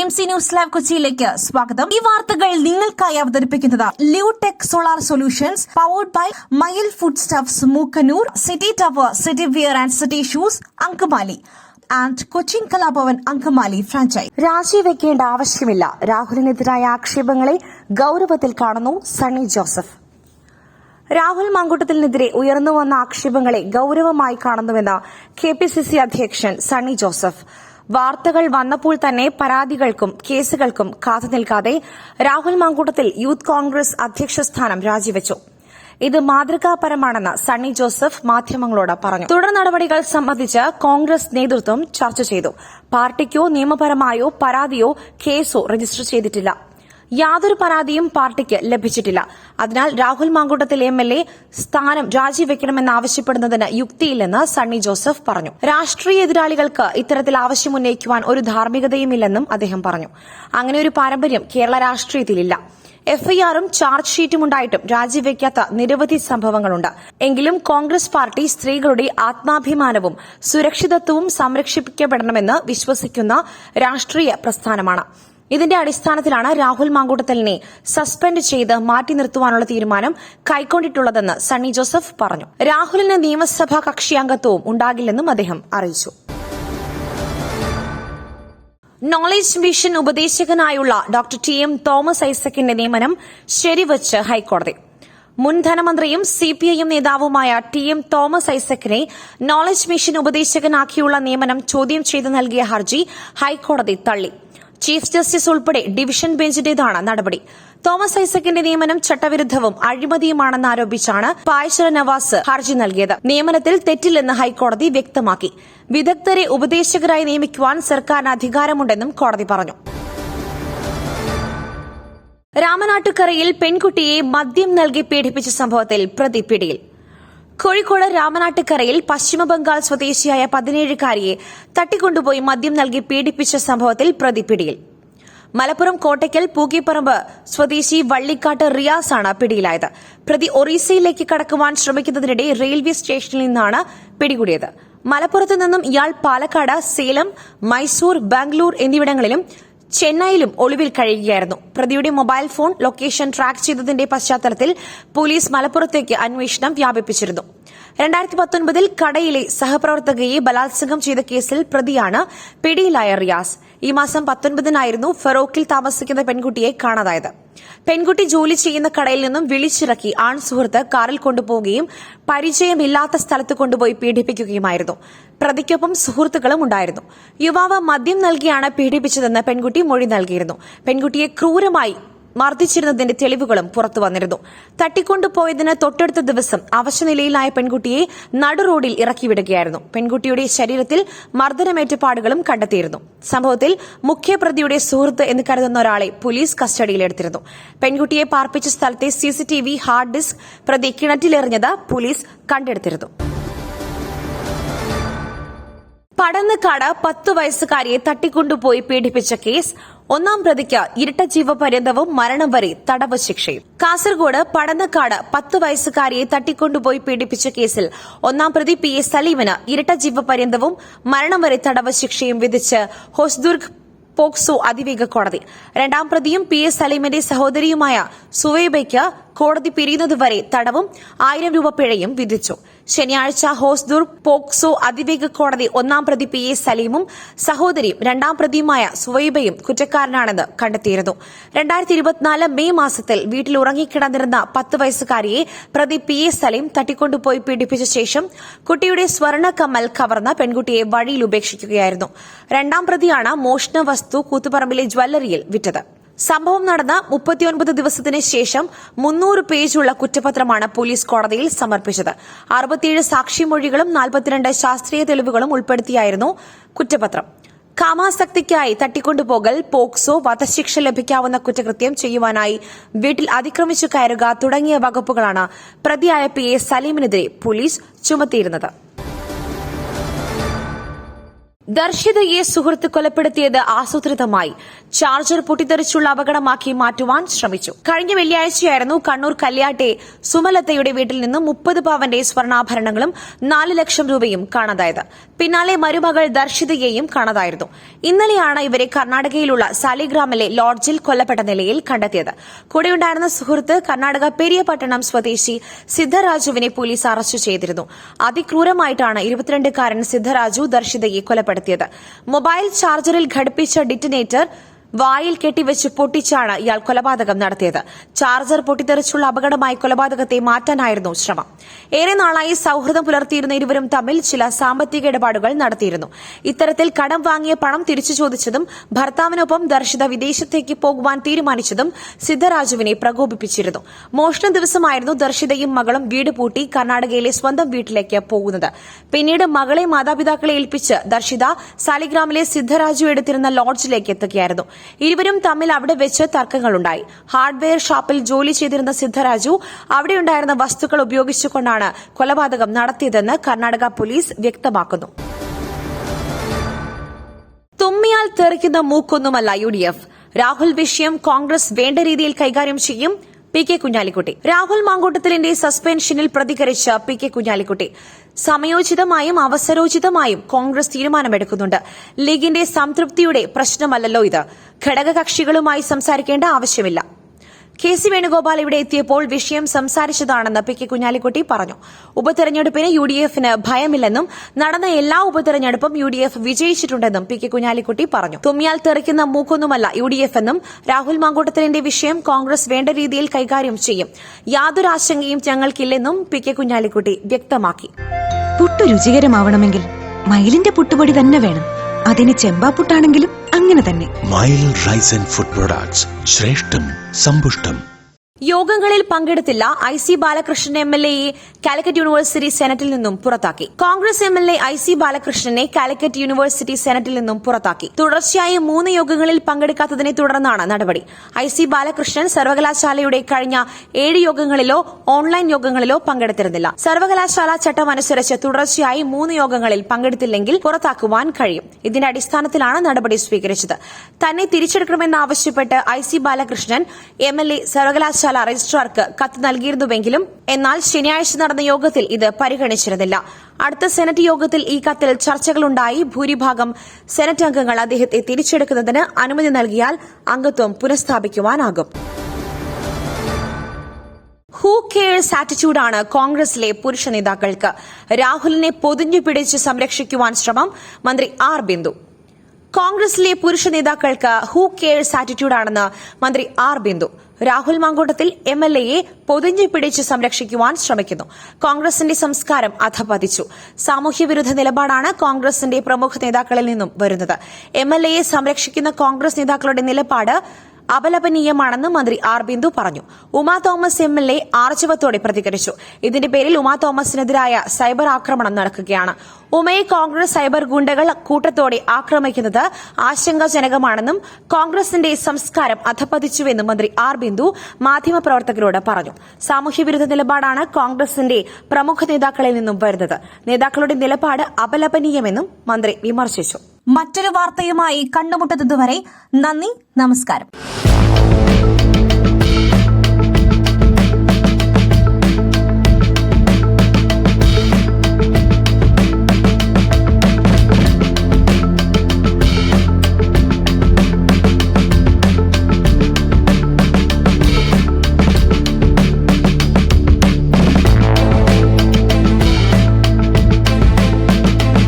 BMC news live കൊച്ചിയിലേക്ക് സ്വാഗതം. ഈ വാർത്തകൾ നിങ്ങൾക്കായി അവതരിപ്പിക്കുന്നത് Lutech solar solutions powered by Mayil food stuffs Mookkannoor, city tower, city wear and city shoes Angamaly and Cochin Kalabhavan Angamaly franchise. രാജിവെക്കേണ്ട ആവശ്യമില്ല. രാഹുലിനെതിരായ ആക്ഷേപങ്ങളെ ഗൌരവത്തിൽ കാണുന്നു സണ്ണി ജോസഫ്. രാഹുൽ മാങ്കൂട്ടത്തിനെതിരെ ഉയർന്നുവന്ന ആക്ഷേപങ്ങളെ ഗൌരവമായി കാണുന്നുവെന്ന് KPCC അധ്യക്ഷൻ സണ്ണി ജോസഫ്. വാർത്തകൾ വന്നപ്പോൾ തന്നെ പരാതികൾക്കും കേസുകൾക്കും കാത്തുനിൽക്കാതെ രാഹുൽ മാങ്കൂട്ടത്തിൽ യൂത്ത് കോൺഗ്രസ് അധ്യക്ഷ സ്ഥാനം രാജിവെച്ചു. ഇത് മാതൃകാപരമാണെന്ന് സണ്ണി ജോസഫ് മാധ്യമങ്ങളോട് പറഞ്ഞു. തുടർ നടപടികൾ സംബന്ധിച്ച് കോൺഗ്രസ് നേതൃത്വം ചർച്ച ചെയ്തു. പാർട്ടിക്കോ നിയമപരമായോ പരാതിയോ കേസോ രജിസ്റ്റർ ചെയ്തിട്ടില്ല. യാതൊരു പരാതിയും പാർട്ടിക്ക് ലഭിച്ചിട്ടില്ല. അതിനാൽ രാഹുൽ മാങ്കൂട്ടത്തിൽ MLA സ്ഥാനം രാജിവെക്കണമെന്നാവശ്യപ്പെടുന്നതിന് യുക്തിയില്ലെന്ന് സണ്ണി ജോസഫ് പറഞ്ഞു. രാഷ്ട്രീയ എതിരാളികൾക്ക് ഇത്തരത്തിൽ ആവശ്യമുന്നയിക്കുവാൻ ഒരു ധാർമ്മികതയുമില്ലെന്നും അദ്ദേഹം പറഞ്ഞു. അങ്ങനെ ഒരു പാരമ്പര്യം കേരള രാഷ്ട്രീയത്തിലില്ല. FIR-ഉം ചാർജ് ഷീറ്റും ഉണ്ടായിട്ടും രാജിവെക്കാത്ത നിരവധി സംഭവങ്ങളുണ്ട്. എങ്കിലും കോൺഗ്രസ് പാർട്ടി സ്ത്രീകളുടെ ആത്മാഭിമാനവും സുരക്ഷിതത്വവും സംരക്ഷിക്കപ്പെടണമെന്ന് വിശ്വസിക്കുന്ന രാഷ്ട്രീയ പ്രസ്ഥാനമാണ്. ഇതിന്റെ അടിസ്ഥാനത്തിലാണ് രാഹുൽ മാങ്കൂട്ടത്തലിനെ സസ്പെൻഡ് ചെയ്ത് മാറ്റി നിർത്തുവാനുള്ള തീരുമാനം കൈക്കൊണ്ടിട്ടുള്ളതെന്ന് സണ്ണി ജോസഫ് പറഞ്ഞു. രാഹുലിന് നിയമസഭാ കക്ഷിയംഗത്വവും ഉണ്ടാകില്ലെന്നും അദ്ദേഹം അറിയിച്ചു. നോളജ് മിഷൻ ഉപദേശകനായുള്ള ഡോക്ടർ TM തോമസ് ഐസക്കിന്റെ നിയമനം ശരിവച്ച് ഹൈക്കോടതി. മുൻ ധനമന്ത്രിയും CPIM നേതാവുമായ TM തോമസ് ഐസക്കിനെ നോളജ് മിഷൻ ഉപദേശകനാക്കിയുള്ള നിയമനം ചോദ്യം ചെയ്ത് നൽകിയ ഹർജി ഹൈക്കോടതി തള്ളി. ചീഫ് ജസ്റ്റിസ് ഉൾപ്പെടെ ഡിവിഷൻ ബെഞ്ചിന്റേതാണ് നടപടി. തോമസ് ഐസക്കിന്റെ നിയമനം ചട്ടവിരുദ്ധവും അഴിമതിയുമാണെന്ന് ആരോപിച്ചാണ് പായ്ചര നവാസ് ഹർജി നൽകിയത്. നിയമനത്തിൽ തെറ്റില്ലെന്ന് ഹൈക്കോടതി വ്യക്തമാക്കി. വിദഗ്ധരെ ഉപദേശകരായി നിയമിക്കുവാൻ സർക്കാരിന് അധികാരമുണ്ടെന്നും കോടതി പറഞ്ഞു. രാമനാട്ടുകരയിൽ പെൺകുട്ടിയെ മദ്യം നൽകി പീഡിപ്പിച്ച സംഭവത്തിൽ പ്രതി പിടിയിൽ. കോഴിക്കോട് രാമനാട്ടുകരയിൽ പശ്ചിമബംഗാൾ സ്വദേശിയായ 17-കാരിയെ തട്ടിക്കൊണ്ടുപോയി മദ്യം നൽകി പീഡിപ്പിച്ച സംഭവത്തിൽ പ്രതി പിടിയിൽ. മലപ്പുറം കോട്ടയ്ക്കൽ പൂക്കിപ്പറമ്പ് സ്വദേശി വള്ളിക്കാട്ട് റിയാസാണ് പിടിയിലായത്. പ്രതി ഒറീസയിലേക്ക് കടക്കുവാൻ ശ്രമിക്കുന്നതിനിടെ റെയിൽവേ സ്റ്റേഷനിൽ നിന്നാണ് പിടികൂടിയത്. മലപ്പുറത്തു നിന്നും ഇയാൾ പാലക്കാട്, സേലം, മൈസൂർ, ബാംഗ്ലൂർ എന്നിവിടങ്ങളിലും ചെന്നൈയിലും ഒളിവിൽ കഴിയുകയായിരുന്നു. പ്രതിയുടെ മൊബൈൽ ഫോൺ ലൊക്കേഷൻ ട്രാക്ക് ചെയ്തതിന്റെ പശ്ചാത്തലത്തിൽ പോലീസ് മലപ്പുറത്തേക്ക് അന്വേഷണം വ്യാപിപ്പിച്ചിരുന്നു. 2019-ൽ കടയിലെ സഹപ്രവർത്തകയെ ബലാത്സംഗം ചെയ്ത കേസിൽ പ്രതിയാണ് പിടിയിലായ റിയാസ്. ഈ മാസം 19-നായിരുന്നു ഫറോക്കിൽ താമസിക്കുന്ന പെൺകുട്ടിയെ കാണാതായത്. പെൺകുട്ടി ജോലി ചെയ്യുന്ന കടയിൽ നിന്നും വിളിച്ചിറക്കി ആൺ സുഹൃത്ത് കാറിൽ കൊണ്ടുപോവുകയും പരിചയമില്ലാത്ത സ്ഥലത്ത് കൊണ്ടുപോയി പീഡിപ്പിക്കുകയുമായിരുന്നു. പ്രതിക്കൊപ്പം സുഹൃത്തുക്കളും ഉണ്ടായിരുന്നു. യുവാവ് മദ്യം നൽകിയാണ് പീഡിപ്പിച്ചതെന്ന് പെൺകുട്ടി മൊഴി നൽകിയിരുന്നു. പെൺകുട്ടിയെ ക്രൂരമായി മർദ്ദിച്ചിരുന്നതിന്റെ തെളിവുകളും പുറത്തുവന്നിരുന്നു. തട്ടിക്കൊണ്ടുപോയതിന് തൊട്ടടുത്ത ദിവസം അവശനിലയിലായ പെൺകുട്ടിയെ നടുറോഡിൽ ഇറക്കിവിടുകയായിരുന്നു. പെൺകുട്ടിയുടെ ശരീരത്തിൽ മർദ്ദനമേറ്റ പാടുകളും കണ്ടെത്തിയിരുന്നു. സംഭവത്തിൽ മുഖ്യപ്രതിയുടെ സുഹൃത്ത് എന്ന് കരുതുന്ന ഒരാളെ പോലീസ് കസ്റ്റഡിയിലെടുത്തിരുന്നു. പെൺകുട്ടിയെ പാർപ്പിച്ച സ്ഥലത്തെ CCTV ഹാർഡ് ഡിസ്ക് പ്രതി കിണറ്റിലെറിഞ്ഞത് പോലീസ് കണ്ടെടുത്തിരുന്നു. പടന്നക്കാട് 10 വയസ്സുകാരിയെ തട്ടിക്കൊണ്ടുപോയി പീഡിപ്പിച്ച കേസ് ഒന്നാം പ്രതിക്ക് ഇരട്ട ജീവപര്യന്തവും മരണം വരെ തടവ് ശിക്ഷയും. കാസർഗോഡ് പടന്നക്കാട് 10 വയസ്സുകാരിയെ തട്ടിക്കൊണ്ടുപോയി പീഡിപ്പിച്ച കേസിൽ ഒന്നാം പ്രതി PA സലീമിന് ഇരട്ട ജീവപര്യന്തവും മരണം വരെ തടവ് ശിക്ഷയും വിധിച്ച് ഹോസ്ദുർഗ് പോക്സോ അതിവേഗ കോടതി. രണ്ടാം പ്രതിയും PA സലീമിന്റെ സഹോദരിയുമായ സുവൈബയ്ക്ക് കോടതി പിരിയുന്നതുവരെ തടവും 1000 രൂപ പിഴയും വിധിച്ചു. ശനിയാഴ്ച ഹോസ്ദുർഗ് പോക്സോ അതിവേഗ കോടതി ഒന്നാം പ്രതി PA സലീമും സഹോദരിയും രണ്ടാം പ്രതിയുമായ സുവൈബയും കുറ്റക്കാരനാണെന്ന് കണ്ടെത്തിയിരുന്നു. 2024 മെയ് മാസത്തിൽ വീട്ടിൽ ഉറങ്ങിക്കിടന്നിരുന്ന 10 വയസ്സുകാരിയെ പ്രതി PA സലീം തട്ടിക്കൊണ്ടുപോയി പീഡിപ്പിച്ച ശേഷം കുട്ടിയുടെ സ്വർണ്ണ കമ്മൽ കവർന്ന് പെൺകുട്ടിയെ വഴിയിൽ ഉപേക്ഷിക്കുകയായിരുന്നു. രണ്ടാം പ്രതിയാണ് മോഷണ വസ്തു കൂത്തുപറമ്പിലെ ജ്വല്ലറിയിൽ വിറ്റത്. സംഭവം നടന്ന 39 ദിവസത്തിന് ശേഷം 300 പേജുള്ള കുറ്റപത്രമാണ് പോലീസ് കോടതിയിൽ സമർപ്പിച്ചത്. 67 സാക്ഷിമൊഴികളും 42 ശാസ്ത്രീയ തെളിവുകളും ഉൾപ്പെടുത്തിയായിരുന്നു കുറ്റപത്രം. കാമാസക്തിക്കായി തട്ടിക്കൊണ്ടുപോകൽ, പോക്സോ, വധശിക്ഷ ലഭിക്കാവുന്ന കുറ്റകൃത്യം ചെയ്യുവാനായി വീട്ടിൽ അതിക്രമിച്ചു കയറുക തുടങ്ങിയ വകുപ്പുകളാണ് പ്രതിയായ PA സലീമിനെതിരെ പോലീസ് ചുമത്തിയിരുന്നത്. ദർശിതയെ സുഹൃത്ത് കൊലപ്പെടുത്തിയത് ആസൂത്രിതമായി. ചാർജർ പൊട്ടിത്തെറിച്ചുള്ള അപകടമാക്കി മാറ്റുവാൻ ശ്രമിച്ചു. കഴിഞ്ഞ വെള്ളിയാഴ്ചയായിരുന്നു കണ്ണൂർ കല്യാട്ടെ സുമലതയുടെ വീട്ടിൽ നിന്നും 30 പവന്റെ സ്വർണ്ണാഭരണങ്ങളും 4 ലക്ഷം രൂപയും കാണാതായത്. പിന്നാലെ മരുമകൾ ദർശിതയെയും കാണാതായിരുന്നു. ഇന്നലെയാണ് ഇവരെ കർണാടകയിലുള്ള സാലിഗ്രാമിലെ ലോഡ്ജിൽ കൊല്ലപ്പെട്ട നിലയിൽ കണ്ടെത്തിയത്. കൂടെയുണ്ടായിരുന്ന സുഹൃത്ത് കർണാടക പെരിയപട്ടണം സ്വദേശി സിദ്ധരാജുവിനെ പോലീസ് അറസ്റ്റ് ചെയ്തിരുന്നു. അതിക്രൂരമായിട്ടാണ് 22-കാരൻ സിദ്ധരാജു ദർശിതയെ കൊലപ്പെടുത്തിയത്. മൊബൈൽ ചാർജറിൽ ഘടിപ്പിച്ച ഡിറ്റനേറ്റർ വായിൽ കെട്ടിവെച്ച് പൊട്ടിച്ചാണ് ഇയാൾ കൊലപാതകം നടത്തിയത്. ചാർജർ പൊട്ടിത്തെറിച്ചുള്ള അപകടമായി കൊലപാതകത്തെ മാറ്റാനായിരുന്നു ശ്രമം. ഏറെ നാളായി സൌഹൃദം പുലർത്തിയിരുന്ന ഇരുവരും തമ്മിൽ ചില സാമ്പത്തിക ഇടപാടുകൾ നടത്തിയിരുന്നു. ഇത്തരത്തിൽ കടം വാങ്ങിയ പണം തിരിച്ചു ചോദിച്ചതും ഭർത്താവിനൊപ്പം ദർശിത വിദേശത്തേക്ക് പോകുവാൻ തീരുമാനിച്ചതും സിദ്ധരാജുവിനെ പ്രകോപിപ്പിച്ചിരുന്നു. മോഷണ ദിവസമായിരുന്നു ദർശിതയും മകളും വീട് പൂട്ടി കർണാടകയിലെ സ്വന്തം വീട്ടിലേക്ക് പോകുന്നത്. പിന്നീട് മകളെ മാതാപിതാക്കളെ ഏൽപ്പിച്ച് ദർശിത സാലിഗ്രാമിലെ സിദ്ധരാജു എടുത്തിരുന്ന ലോഡ്ജിലേക്ക് എത്തുകയായിരുന്നു. ഇരുവരും തമ്മിൽ അവിടെ വെച്ച് തർക്കങ്ങളുണ്ടായി. ഹാർഡ്വെയർ ഷോപ്പിൽ ജോലി ചെയ്തിരുന്ന സിദ്ധരാജു അവിടെയുണ്ടായിരുന്ന വസ്തുക്കൾ ഉപയോഗിച്ചുകൊണ്ടാണ് കൊലപാതകം നടത്തിയതെന്ന് കർണാടക പോലീസ് വ്യക്തമാക്കുന്നു. തുമ്മിയാൽ തെറിക്കുന്ന മൂക്കൊന്നുമല്ല UDF. രാഹുൽ വിഷയം കോൺഗ്രസ് വേണ്ട രീതിയിൽ കൈകാര്യം ചെയ്യും. P K Kunhalikutty. രാഹുൽ മാങ്കൂട്ടത്തിലിന്റെ സസ്പെൻഷനിൽ പ്രതികരിച്ച പി കെ കുഞ്ഞാലിക്കുട്ടി, സമയോചിതമായും അവസരോചിതമായും കോൺഗ്രസ് തീരുമാനമെടുക്കുന്നുണ്ട്. ലീഗിന്റെ സംതൃപ്തിയുടെ പ്രശ്നമല്ലല്ലോ ഇത്. ഘടകകക്ഷികളുമായി സംസാരിക്കേണ്ട ആവശ്യമില്ല. KC വേണുഗോപാൽ ഇവിടെ എത്തിയപ്പോൾ വിഷയം സംസാരിച്ചതാണെന്ന് പി കെ കുഞ്ഞാലിക്കുട്ടി പറഞ്ഞു. ഉപതെരഞ്ഞെടുപ്പിന് UDFന് ഭയമില്ലെന്നും നടന്ന എല്ലാ ഉപതെരഞ്ഞെടുപ്പും UDF വിജയിച്ചിട്ടുണ്ടെന്നും പി കെ കുഞ്ഞാലിക്കുട്ടി പറഞ്ഞു. തുമ്മിയാൽ തെറിക്കുന്ന മൂക്കൊന്നുമല്ല UDF എന്നും രാഹുൽ മാങ്കൂട്ടത്തിലിന്റെ വിഷയം കോൺഗ്രസ് വേണ്ട രീതിയിൽ കൈകാര്യം ചെയ്യും. യാതൊരു ആശങ്കയും ഞങ്ങൾക്കില്ലെന്നും പി കെ കുഞ്ഞാലിക്കുട്ടി വ്യക്തമാക്കി. പുട്ട് രുചികരമാവണമെങ്കിൽ മയിലിന്റെ പുട്ടുപൊടി തന്നെ വേണം. അതിന് ചെമ്പാപ്പുട്ടാണെങ്കിലും അങ്ങനെ തന്നെ. മയിൽ റൈസ് ആൻഡ് ഫുഡ് പ്രൊഡക്ട്സ്, ശ്രേഷ്ഠം സമ്പുഷ്ടം. യോഗങ്ങളിൽ പങ്കെടുത്തില്ല. IC ബാലകൃഷ്ണൻ MLAയെ കാലിക്കറ്റ് യൂണിവേഴ്സിറ്റി സെനറ്റിൽ നിന്നും പുറത്താക്കി. കോൺഗ്രസ് MLA IC ബാലകൃഷ്ണനെ കാലിക്കറ്റ് യൂണിവേഴ്സിറ്റി സെനറ്റിൽ നിന്നും പുറത്താക്കി. തുടർച്ചയായി 3 യോഗങ്ങളിൽ പങ്കെടുക്കാത്തതിനെ തുടർന്നാണ് നടപടി. IC ബാലകൃഷ്ണൻ സർവകലാശാലയുടെ കഴിഞ്ഞ 7 യോഗങ്ങളിലോ ഓൺലൈൻ യോഗങ്ങളിലോ പങ്കെടുത്തിരുന്നില്ല. സർവകലാശാല ചട്ടം അനുസരിച്ച് തുടർച്ചയായി 3 യോഗങ്ങളിൽ പങ്കെടുത്തില്ലെങ്കിൽ പുറത്താക്കുവാൻ കഴിയും. ഇതിന്റെ അടിസ്ഥാനത്തിലാണ് നടപടി സ്വീകരിച്ചത്. തന്നെ തിരിച്ചെടുക്കണമെന്നാവശ്യപ്പെട്ട് IC ബാലകൃഷ്ണൻ MLA സർവകലാശാല രജിസ്ട്രാർക്ക് കത്ത് നൽകിയിരുന്നുവെങ്കിലും എന്നാൽ ശനിയാഴ്ച നടന്ന യോഗത്തിൽ ഇത് പരിഗണിച്ചിരുന്നില്ല. അടുത്ത സെനറ്റ് യോഗത്തിൽ ഈ കത്തിൽ ചർച്ചകളുണ്ടായി. ഭൂരിഭാഗം സെനറ്റ് അംഗങ്ങൾ അദ്ദേഹത്തെ തിരിച്ചെടുക്കുന്നതിന് അനുമതി നൽകിയാൽ അംഗത്വം പുനഃസ്ഥാപിക്കുവാനാകും. ഹൂ കെയേഴ്സ് ആറ്റിറ്റ്യൂഡാണ് കോൺഗ്രസിലെ പുരുഷ നേതാക്കൾക്ക്. രാഹുലിനെ പൊതിഞ്ഞു പിടിച്ച് സംരക്ഷിക്കുവാൻ ശ്രമം. മന്ത്രി R ബിന്ദു. കോൺഗ്രസിലെ പുരുഷ നേതാക്കൾക്ക് ഹൂ കെയേഴ്സ് ആറ്റിറ്റ്യൂഡാണെന്ന് മന്ത്രി R ബിന്ദു. രാഹുൽ മാങ്കൂട്ടത്തിൽ MLAയെ പൊതിഞ്ഞു പിടിച്ച് സംരക്ഷിക്കുവാൻ ശ്രമിക്കുന്നു. കോൺഗ്രസിന്റെ സംസ്കാരം അധപതിച്ചു. സാമൂഹ്യവിരുദ്ധ നിലപാടാണ് കോൺഗ്രസിന്റെ പ്രമുഖ നേതാക്കളിൽ നിന്നും വരുന്നത്. MLAയെ സംരക്ഷിക്കുന്ന കോൺഗ്രസ് നേതാക്കളുടെ നിലപാട് അപലപനീയമാണെന്ന് മന്ത്രി R ബിന്ദു പറഞ്ഞു. ഉമാ തോമസ് MLA ആർജവത്തോടെ പ്രതികരിച്ചു. ഇതിന്റെ പേരിൽ ഉമാ തോമസിനെതിരായ സൈബർ ആക്രമണം നടക്കുകയാണ്. ഉമയെ കോൺഗ്രസ് സൈബർ ഗുണ്ടകൾ കൂട്ടത്തോടെ ആക്രമിക്കുന്നത് ആശങ്കാജനകമാണെന്നും കോൺഗ്രസിന്റെ സംസ്കാരം അധപതിച്ചുവെന്നും മന്ത്രി R ബിന്ദു മാധ്യമപ്രവർത്തകരോട് പറഞ്ഞു. സാമൂഹ്യവിരുദ്ധ നിലപാടാണ് കോൺഗ്രസിന്റെ പ്രമുഖ നേതാക്കളിൽ നിന്നും വരുന്നത്. നേതാക്കളുടെ നിലപാട് അപലപനീയമെന്നും മന്ത്രി വിമർശിച്ചു. മറ്റൊരു വാർത്തയുമായി കണ്ടുമുട്ടുന്നതുവരെ നന്ദി, നമസ്കാരം.